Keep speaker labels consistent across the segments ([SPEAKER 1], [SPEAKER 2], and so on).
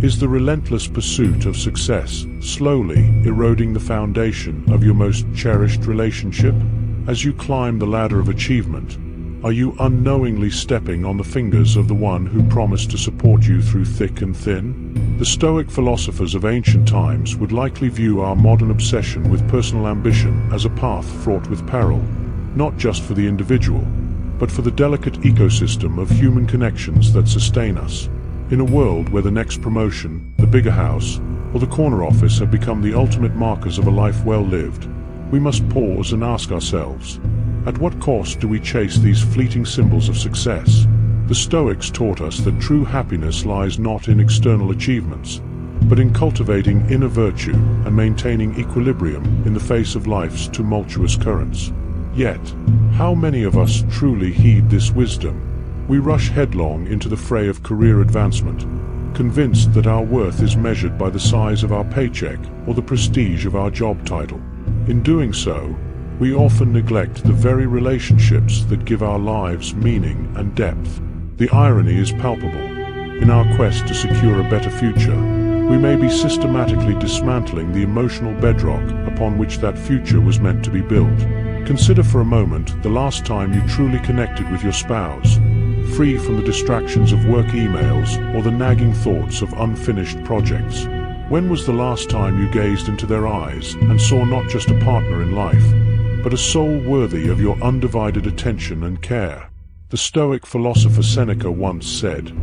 [SPEAKER 1] Is the relentless pursuit of success slowly eroding the foundation of your most cherished relationship? As you climb the ladder of achievement, are you unknowingly stepping on the fingers of the one who promised to support you through thick and thin? The Stoic philosophers of ancient times would likely view our modern obsession with personal ambition as a path fraught with peril, not just for the individual, but for the delicate ecosystem of human connections that sustain us. In a world where the next promotion, the bigger house, or the corner office have become the ultimate markers of a life well lived, we must pause and ask ourselves, at what cost do we chase these fleeting symbols of success? The Stoics taught us that true happiness lies not in external achievements, but in cultivating inner virtue and maintaining equilibrium in the face of life's tumultuous currents. Yet, how many of us truly heed this wisdom? We rush headlong into the fray of career advancement, convinced that our worth is measured by the size of our paycheck or the prestige of our job title. In doing so, we often neglect the very relationships that give our lives meaning and depth. The irony is palpable. In our quest to secure a better future, we may be systematically dismantling the emotional bedrock upon which that future was meant to be built. Consider for a moment the last time you truly connected with your spouse, free from the distractions of work emails or the nagging thoughts of unfinished projects. When was the last time you gazed into their eyes and saw not just a partner in life, but a soul worthy of your undivided attention and care? The Stoic philosopher Seneca once said,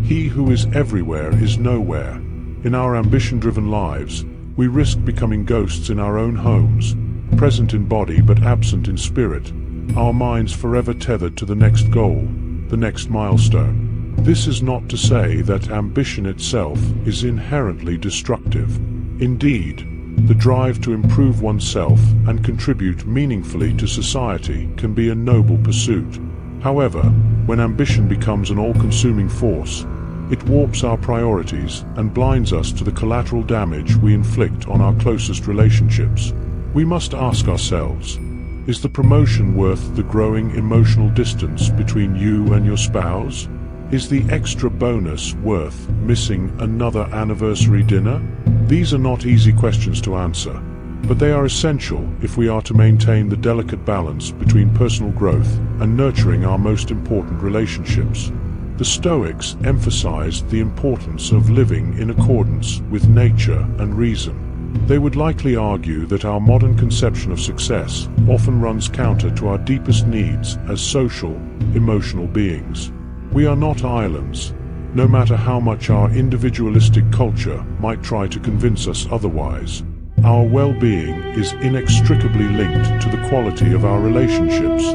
[SPEAKER 1] "He who is everywhere is nowhere." In our ambition-driven lives, we risk becoming ghosts in our own homes, present in body but absent in spirit, our minds forever tethered to the next goal, the next milestone. This is not to say that ambition itself is inherently destructive. Indeed, the drive to improve oneself and contribute meaningfully to society can be a noble pursuit. However, when ambition becomes an all-consuming force, it warps our priorities and blinds us to the collateral damage we inflict on our closest relationships. We must ask ourselves, is the promotion worth the growing emotional distance between you and your spouse? Is the extra bonus worth missing another anniversary dinner? These are not easy questions to answer, but they are essential if we are to maintain the delicate balance between personal growth and nurturing our most important relationships. The Stoics emphasized the importance of living in accordance with nature and reason. They would likely argue that our modern conception of success often runs counter to our deepest needs as social, emotional beings. We are not islands, no matter how much our individualistic culture might try to convince us otherwise. Our well-being is inextricably linked to the quality of our relationships,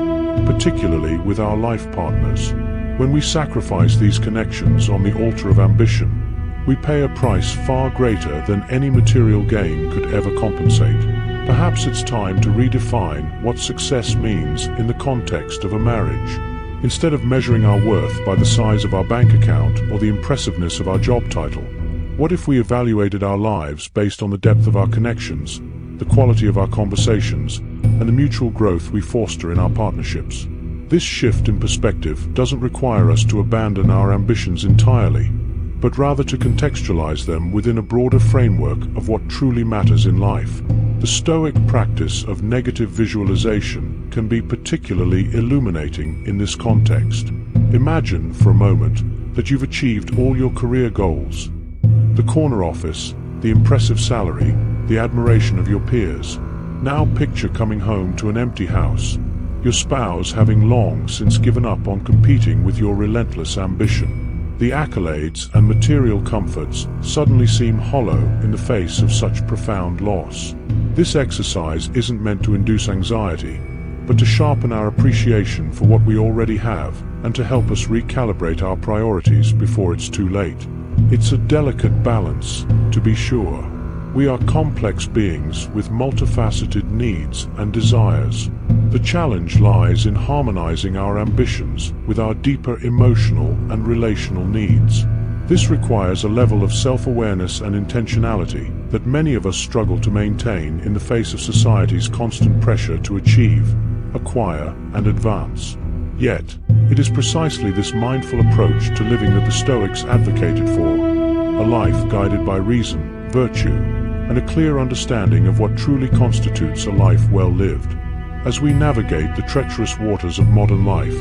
[SPEAKER 1] particularly with our life partners. When we sacrifice these connections on the altar of ambition, we pay a price far greater than any material gain could ever compensate. Perhaps it's time to redefine what success means in the context of a marriage. Instead of measuring our worth by the size of our bank account or the impressiveness of our job title, what if we evaluated our lives based on the depth of our connections, the quality of our conversations, and the mutual growth we foster in our partnerships? This shift in perspective doesn't require us to abandon our ambitions entirely, but rather to contextualize them within a broader framework of what truly matters in life. The Stoic practice of negative visualization can be particularly illuminating in this context. Imagine for a moment that you've achieved all your career goals: the corner office, the impressive salary, the admiration of your peers. Now picture coming home to an empty house, your spouse having long since given up on competing with your relentless ambition. The accolades and material comforts suddenly seem hollow in the face of such profound loss. This exercise isn't meant to induce anxiety, but to sharpen our appreciation for what we already have and to help us recalibrate our priorities before it's too late. It's a delicate balance, to be sure. We are complex beings with multifaceted needs and desires. The challenge lies in harmonizing our ambitions with our deeper emotional and relational needs. This requires a level of self-awareness and intentionality that many of us struggle to maintain in the face of society's constant pressure to achieve, acquire, and advance. Yet, it is precisely this mindful approach to living that the Stoics advocated for. a life guided by reason, virtue, and a clear understanding of what truly constitutes a life well lived. As we navigate the treacherous waters of modern life,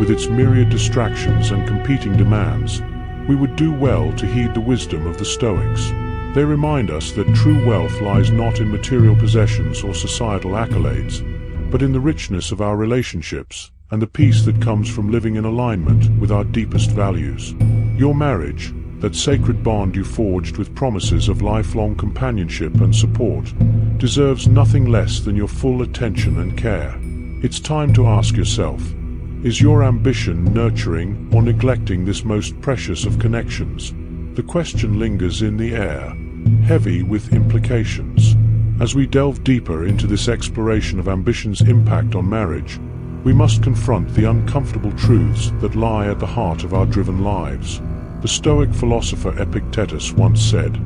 [SPEAKER 1] with its myriad distractions and competing demands, we would do well to heed the wisdom of the Stoics. They remind us that true wealth lies not in material possessions or societal accolades, but in the richness of our relationships and the peace that comes from living in alignment with our deepest values. Your marriage, that sacred bond you forged with promises of lifelong companionship and support, deserves nothing less than your full attention and care. It's time to ask yourself, is your ambition nurturing or neglecting this most precious of connections? The question lingers in the air, heavy with implications. As we delve deeper into this exploration of ambition's impact on marriage, we must confront the uncomfortable truths that lie at the heart of our driven lives. The Stoic philosopher Epictetus once said,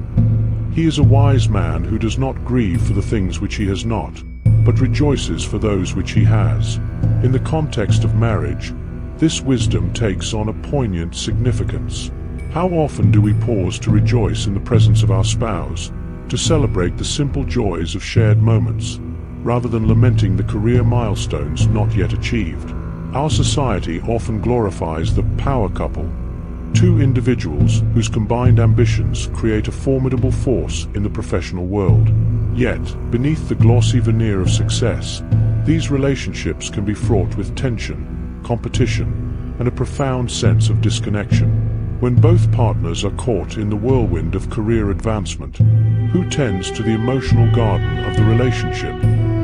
[SPEAKER 1] "He is a wise man who does not grieve for the things which he has not, but rejoices for those which he has." In the context of marriage, this wisdom takes on a poignant significance. How often do we pause to rejoice in the presence of our spouse, to celebrate the simple joys of shared moments, rather than lamenting the career milestones not yet achieved? Our society often glorifies the power couple, two individuals whose combined ambitions create a formidable force in the professional world. Yet, beneath the glossy veneer of success, these relationships can be fraught with tension, competition, and a profound sense of disconnection. When both partners are caught in the whirlwind of career advancement, who tends to the emotional garden of the relationship?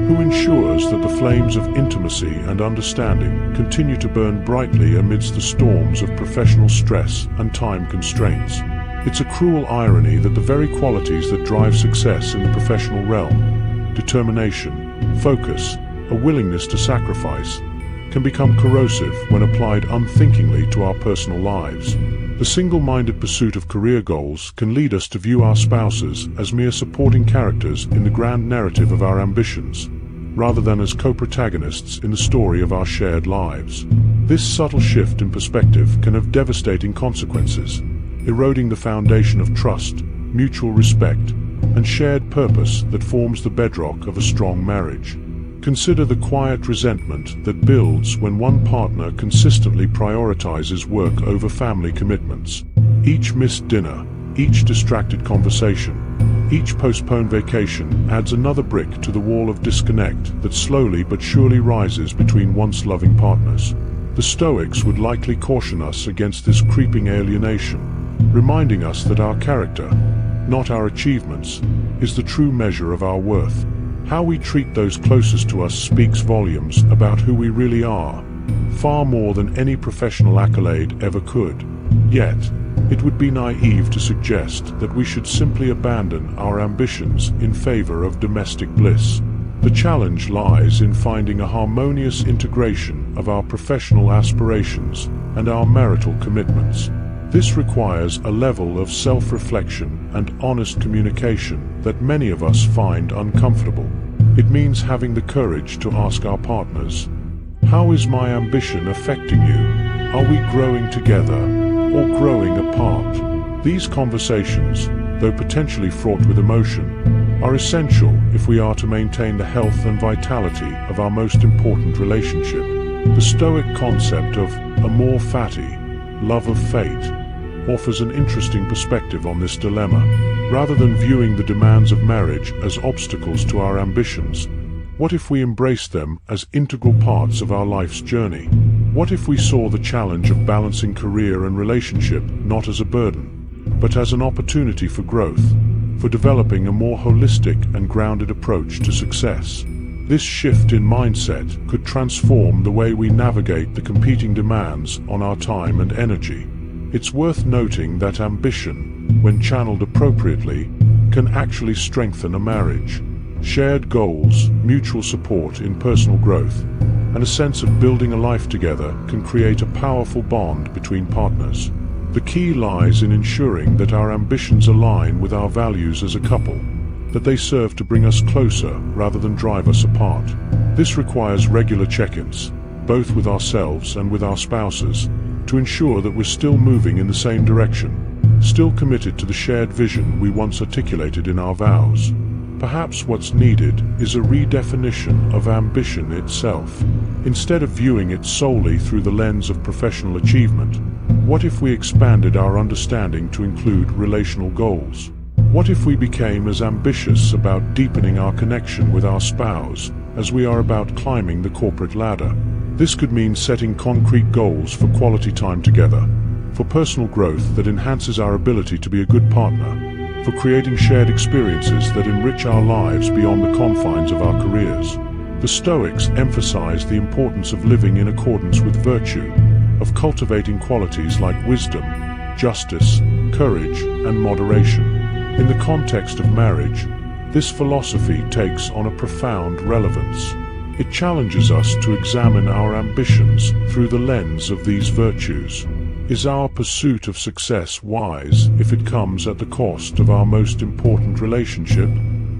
[SPEAKER 1] Who ensures that the flames of intimacy and understanding continue to burn brightly amidst the storms of professional stress and time constraints? It's a cruel irony that the very qualities that drive success in the professional realm, determination, focus, a willingness to sacrifice, can become corrosive when applied unthinkingly to our personal lives. The single-minded pursuit of career goals can lead us to view our spouses as mere supporting characters in the grand narrative of our ambitions, rather than as co-protagonists in the story of our shared lives. This subtle shift in perspective can have devastating consequences, eroding the foundation of trust, mutual respect, and shared purpose that forms the bedrock of a strong marriage. Consider the quiet resentment that builds when one partner consistently prioritizes work over family commitments. Each missed dinner, each distracted conversation, each postponed vacation adds another brick to the wall of disconnect that slowly but surely rises between once loving partners. The Stoics would likely caution us against this creeping alienation, reminding us that our character, not our achievements, is the true measure of our worth. How we treat those closest to us speaks volumes about who we really are, far more than any professional accolade ever could. Yet, it would be naive to suggest that we should simply abandon our ambitions in favor of domestic bliss. The challenge lies in finding a harmonious integration of our professional aspirations and our marital commitments. This requires a level of self-reflection and honest communication that many of us find uncomfortable. It means having the courage to ask our partners, "How is my ambition affecting you? Are we growing together or growing apart?" These conversations, though potentially fraught with emotion, are essential if we are to maintain the health and vitality of our most important relationship. The Stoic concept of amor fati, love of fate, offers an interesting perspective on this dilemma. Rather than viewing the demands of marriage as obstacles to our ambitions, what if we embraced them as integral parts of our life's journey? What if we saw the challenge of balancing career and relationship not as a burden, but as an opportunity for growth, for developing a more holistic and grounded approach to success? This shift in mindset could transform the way we navigate the competing demands on our time and energy. It's worth noting that ambition, when channeled appropriately, can actually strengthen a marriage. Shared goals, mutual support in personal growth, and a sense of building a life together can create a powerful bond between partners. The key lies in ensuring that our ambitions align with our values as a couple, that they serve to bring us closer rather than drive us apart. This requires regular check-ins, both with ourselves and with our spouses, to ensure that we're still moving in the same direction, still committed to the shared vision we once articulated in our vows. Perhaps what's needed is a redefinition of ambition itself. Instead of viewing it solely through the lens of professional achievement, what if we expanded our understanding to include relational goals? What if we became as ambitious about deepening our connection with our spouse as we are about climbing the corporate ladder? This could mean setting concrete goals for quality time together, for personal growth that enhances our ability to be a good partner, for creating shared experiences that enrich our lives beyond the confines of our careers. The Stoics emphasized the importance of living in accordance with virtue, of cultivating qualities like wisdom, justice, courage, and moderation. In the context of marriage, this philosophy takes on a profound relevance. It challenges us to examine our ambitions through the lens of these virtues. Is our pursuit of success wise if it comes at the cost of our most important relationship?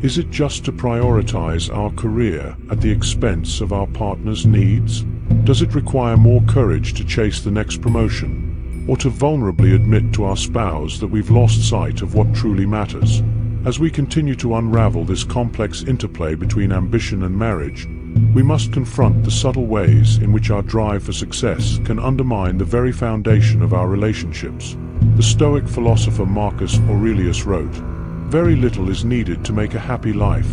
[SPEAKER 1] Is it just to prioritize our career at the expense of our partner's needs? Does it require more courage to chase the next promotion, or to vulnerably admit to our spouse that we've lost sight of what truly matters? As we continue to unravel this complex interplay between ambition and marriage, we must confront the subtle ways in which our drive for success can undermine the very foundation of our relationships. The Stoic philosopher Marcus Aurelius wrote, "Very little is needed to make a happy life.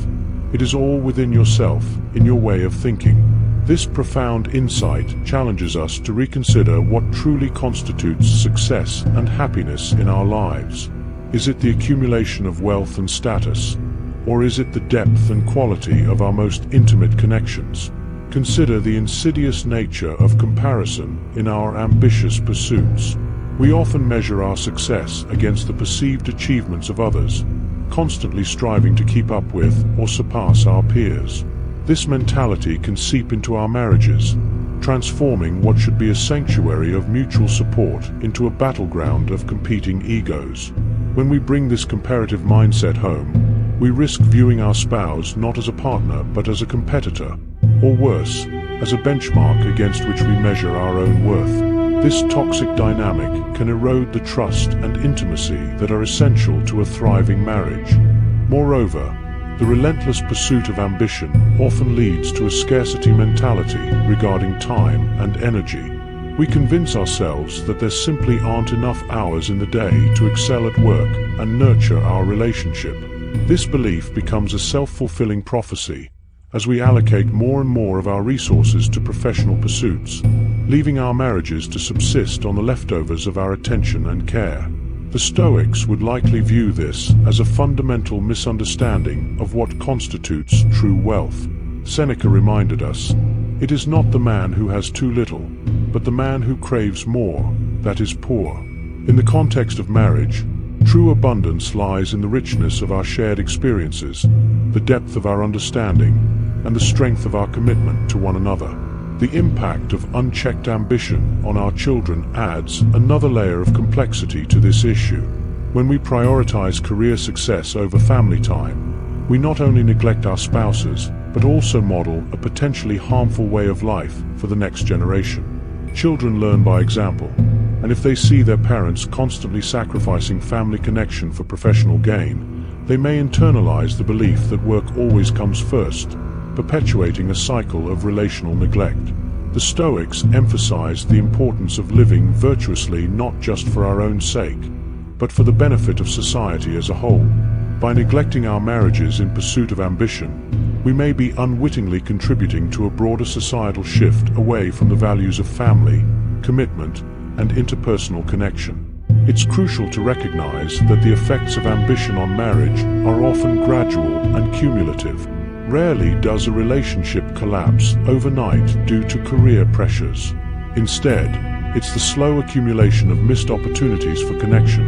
[SPEAKER 1] It is all within yourself, in your way of thinking." This profound insight challenges us to reconsider what truly constitutes success and happiness in our lives. Is it the accumulation of wealth and status? Or is it the depth and quality of our most intimate connections? Consider the insidious nature of comparison in our ambitious pursuits. We often measure our success against the perceived achievements of others, constantly striving to keep up with or surpass our peers. This mentality can seep into our marriages, transforming what should be a sanctuary of mutual support into a battleground of competing egos. When we bring this comparative mindset home, we risk viewing our spouse not as a partner but as a competitor, or worse, as a benchmark against which we measure our own worth. This toxic dynamic can erode the trust and intimacy that are essential to a thriving marriage. Moreover, the relentless pursuit of ambition often leads to a scarcity mentality regarding time and energy. We convince ourselves that there simply aren't enough hours in the day to excel at work and nurture our relationship. This belief becomes a self-fulfilling prophecy as we allocate more and more of our resources to professional pursuits, leaving our marriages to subsist on the leftovers of our attention and care. The Stoics would likely view this as a fundamental misunderstanding of what constitutes true wealth. Seneca reminded us, "It is not the man who has too little, but the man who craves more, that is poor." In the context of marriage, true abundance lies in the richness of our shared experiences, the depth of our understanding, and the strength of our commitment to one another. The impact of unchecked ambition on our children adds another layer of complexity to this issue. When we prioritize career success over family time, we not only neglect our spouses, but also model a potentially harmful way of life for the next generation. Children learn by example, and if they see their parents constantly sacrificing family connection for professional gain, they may internalize the belief that work always comes first, perpetuating a cycle of relational neglect. The Stoics emphasized the importance of living virtuously not just for our own sake, but for the benefit of society as a whole. By neglecting our marriages in pursuit of ambition, we may be unwittingly contributing to a broader societal shift away from the values of family, commitment, and interpersonal connection. It's crucial to recognize that the effects of ambition on marriage are often gradual and cumulative. Rarely does a relationship collapse overnight due to career pressures. Instead, it's the slow accumulation of missed opportunities for connection,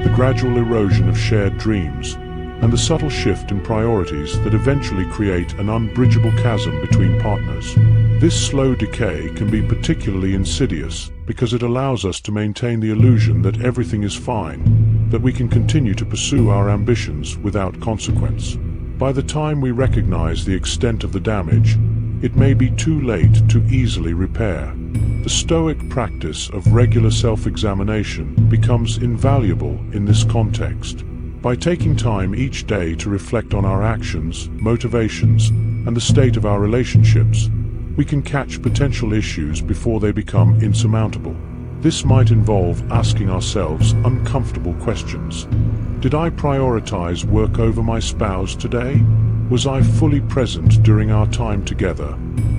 [SPEAKER 1] the gradual erosion of shared dreams, and the subtle shift in priorities that eventually create an unbridgeable chasm between partners. This slow decay can be particularly insidious because it allows us to maintain the illusion that everything is fine, that we can continue to pursue our ambitions without consequence. By the time we recognize the extent of the damage, it may be too late to easily repair. The Stoic practice of regular self-examination becomes invaluable in this context. By taking time each day to reflect on our actions, motivations, and the state of our relationships, we can catch potential issues before they become insurmountable. This might involve asking ourselves uncomfortable questions. Did I prioritize work over my spouse today? Was I fully present during our time together?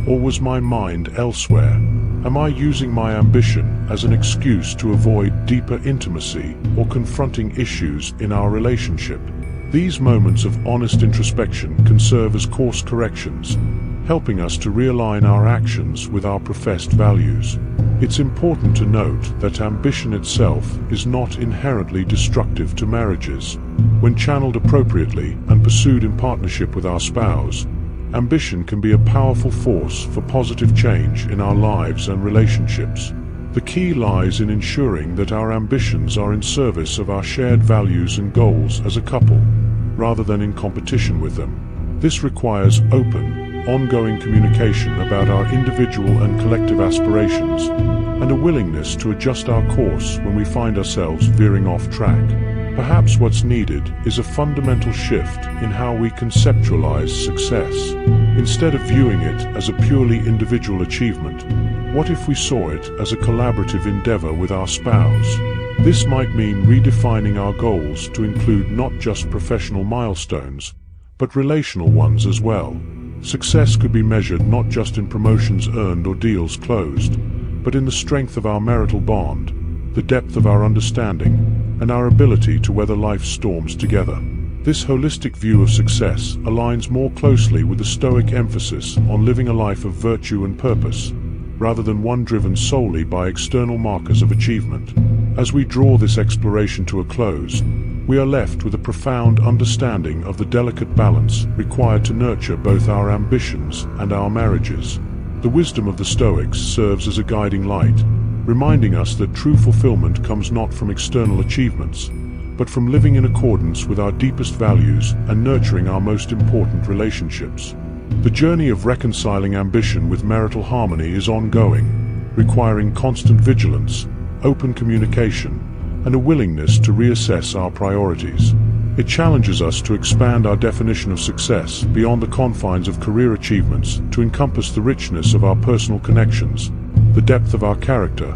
[SPEAKER 1] Or was my mind elsewhere? Am I using my ambition as an excuse to avoid deeper intimacy or confronting issues in our relationship? These moments of honest introspection can serve as course corrections, helping us to realign our actions with our professed values. It's important to note that ambition itself is not inherently destructive to marriages. When channeled appropriately and pursued in partnership with our spouse, ambition can be a powerful force for positive change in our lives and relationships. The key lies in ensuring that our ambitions are in service of our shared values and goals as a couple, rather than in competition with them. This requires open, ongoing communication about our individual and collective aspirations, and a willingness to adjust our course when we find ourselves veering off track. Perhaps what's needed is a fundamental shift in how we conceptualize success. Instead of viewing it as a purely individual achievement, what if we saw it as a collaborative endeavor with our spouse? This might mean redefining our goals to include not just professional milestones, but relational ones as well. Success could be measured not just in promotions earned or deals closed, but in the strength of our marital bond, the depth of our understanding, and our ability to weather life's storms together. This holistic view of success aligns more closely with the Stoic emphasis on living a life of virtue and purpose, rather than one driven solely by external markers of achievement. As we draw this exploration to a close, we are left with a profound understanding of the delicate balance required to nurture both our ambitions and our marriages. The wisdom of the Stoics serves as a guiding light, reminding us that true fulfillment comes not from external achievements, but from living in accordance with our deepest values and nurturing our most important relationships. The journey of reconciling ambition with marital harmony is ongoing, requiring constant vigilance, open communication, and a willingness to reassess our priorities. It challenges us to expand our definition of success beyond the confines of career achievements to encompass the richness of our personal connections, the depth of our character,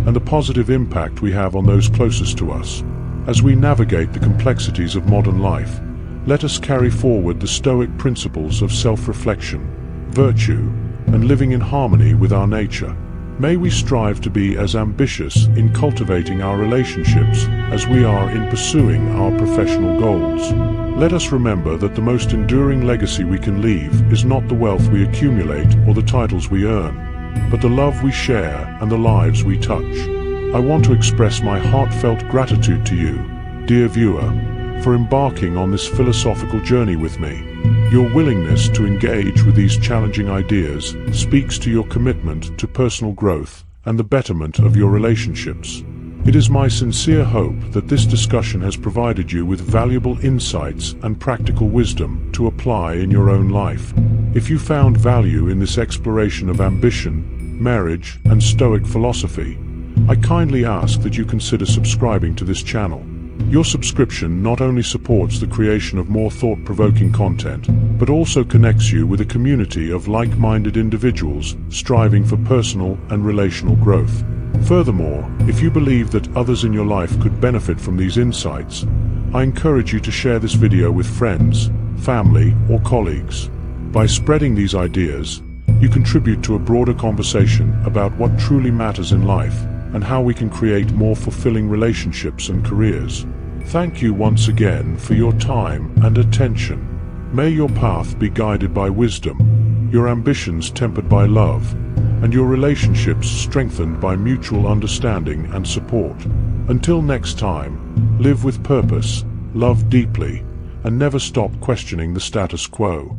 [SPEAKER 1] and the positive impact we have on those closest to us. As we navigate the complexities of modern life, let us carry forward the Stoic principles of self-reflection, virtue, and living in harmony with our nature. May we strive to be as ambitious in cultivating our relationships as we are in pursuing our professional goals. Let us remember that the most enduring legacy we can leave is not the wealth we accumulate or the titles we earn, but the love we share and the lives we touch. I want to express my heartfelt gratitude to you, dear viewer, for embarking on this philosophical journey with me. Your willingness to engage with these challenging ideas speaks to your commitment to personal growth and the betterment of your relationships. It is my sincere hope that this discussion has provided you with valuable insights and practical wisdom to apply in your own life. If you found value in this exploration of ambition, marriage, and Stoic philosophy, I kindly ask that you consider subscribing to this channel. Your subscription not only supports the creation of more thought-provoking content, but also connects you with a community of like-minded individuals striving for personal and relational growth. Furthermore, if you believe that others in your life could benefit from these insights, I encourage you to share this video with friends, family, or colleagues. By spreading these ideas, you contribute to a broader conversation about what truly matters in life and how we can create more fulfilling relationships and careers. Thank you once again for your time and attention. May your path be guided by wisdom, your ambitions tempered by love, and your relationships strengthened by mutual understanding and support. Until next time, live with purpose, love deeply, and never stop questioning the status quo.